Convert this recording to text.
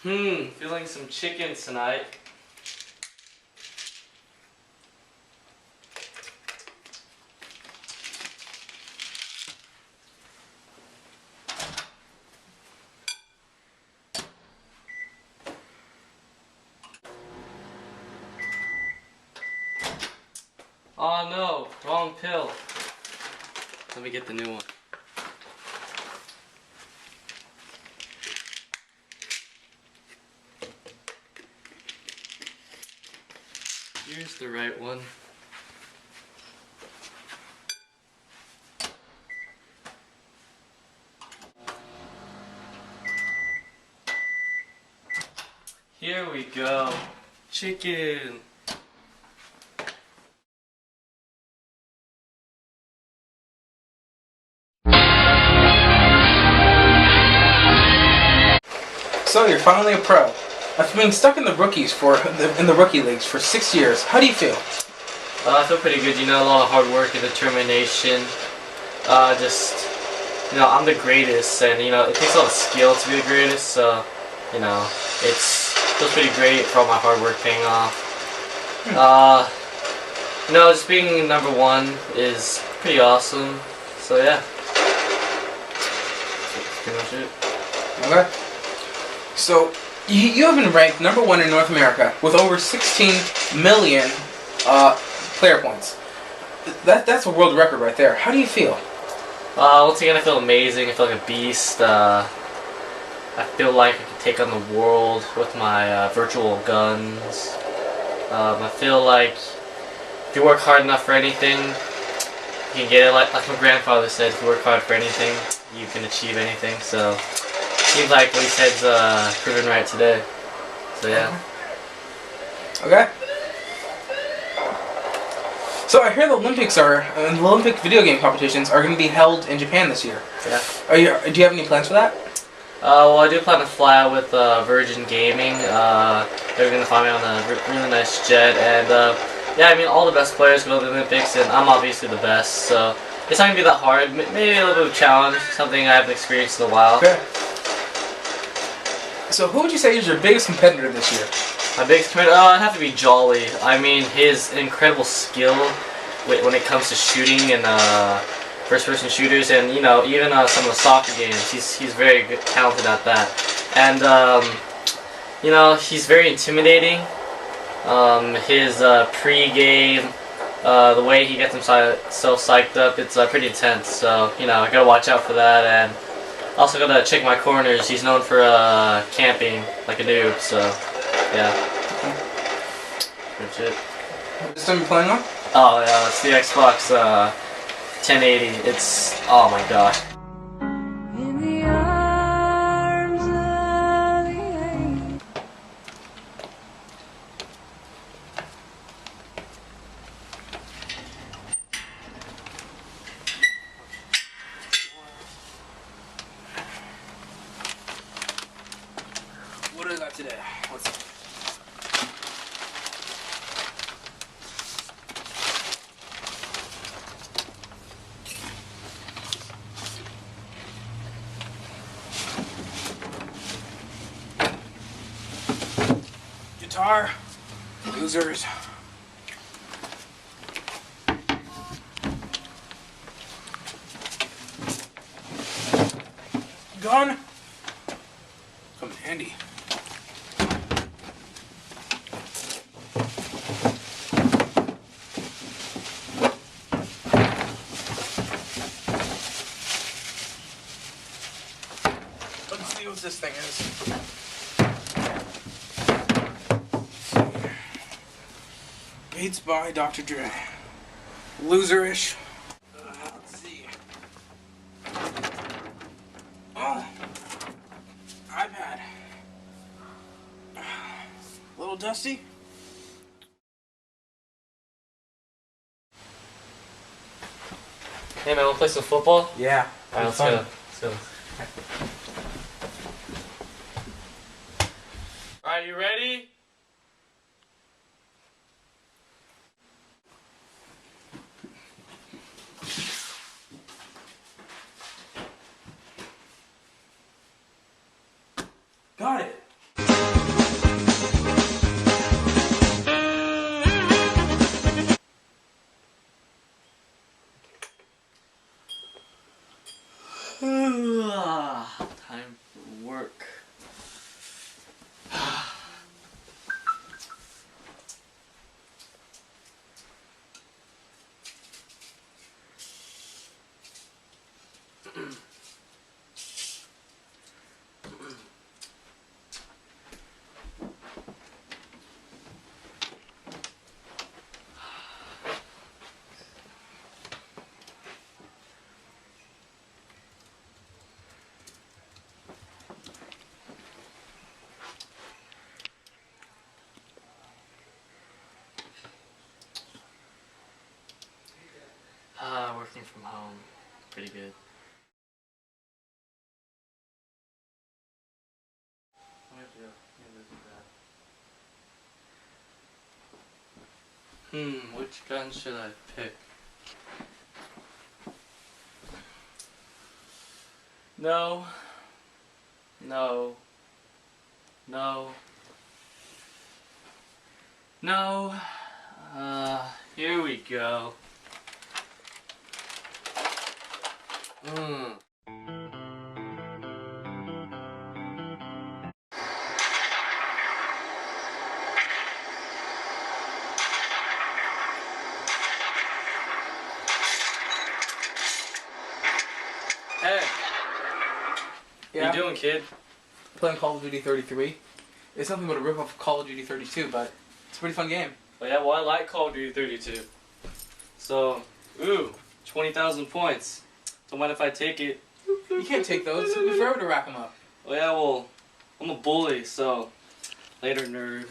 Feeling some chicken tonight. Oh no, wrong pill. Let me get the new one. Here's the right one. Here we go. Chicken. So you're finally a pro. After being stuck in the rookie leagues for 6 years, how do you feel? I feel pretty good. You know, a lot of hard work and determination. I'm the greatest, and it takes a lot of skill to be the greatest. So, it feels pretty great for all my hard work paying off. Just being number one is pretty awesome. So yeah, that's pretty much it. Okay. So you have been ranked number one in North America with over 16 million player points. That's a world record right there. How do you feel? Once again, I feel amazing. I feel like a beast. I feel like I can take on the world with my virtual guns. I feel like if you work hard enough for anything, you can get it. Like my grandfather said, if you work hard for anything, you can achieve anything. So seems like what he said's proven right today. So yeah. Okay. So I hear the Olympic video game competitions are going to be held in Japan this year. Yeah. Do you have any plans for that? Well, I do plan to fly out with Virgin Gaming. They're going to fly me on a really nice jet, and all the best players go to the Olympics, and I'm obviously the best. So it's not going to be that hard. Maybe a little bit of a challenge, something I haven't experienced in a while. Okay. So who would you say is your biggest competitor this year? My biggest competitor? It'd have to be Jolly. I mean, his incredible skill when it comes to shooting and first-person shooters, and even some of the soccer games. He's very good, talented at that, and he's very intimidating. His pre-game, the way he gets himself psyched up, it's pretty intense. So I gotta watch out for that, and also gotta check my corners. He's known for camping like a noob. So yeah, that's it. This time you're playing on? Oh yeah, it's the Xbox 1080. It's, oh my gosh. In the arms of the angel. What do I got today? Let's see. Guitar, losers. Gun, come in handy. Let's see what this thing is. Beats by Dr. Dre. Loserish. Let's see. Oh, iPad. A little dusty. Hey man, wanna play some football? Yeah. Alright, let's go. Alright, you ready? Got it. Working from home. Pretty good. Which gun should I pick? No. No. No. No. Here we go. Hey, Yeah. how you doing, kid? Playing Call of Duty 33. It's nothing but a rip off of Call of Duty 32, but it's a pretty fun game. Oh yeah, well I like Call of Duty 32. So, 20,000 points. Don't mind if I take it. You can't take those. It took me forever to rack them up. Oh yeah, well, I'm a bully, so later, nerd.